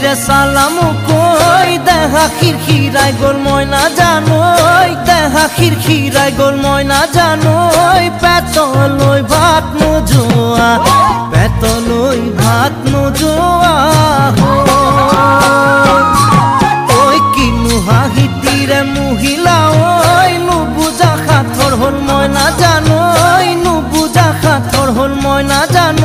যে সালামু কই দেখা খিরখিরাই গোল ময়না জানোই দেখা খিরখিরাই গোল ময়না জানোই পেতলই ভাত নোজোয়া পেতলই ভাত নোজোয়া ওই কিনু হাহিতিরে মহিলা ওই নুবুজা খাথর হল ময়না জানোই নুবুজা খাথর হল ময়না জানো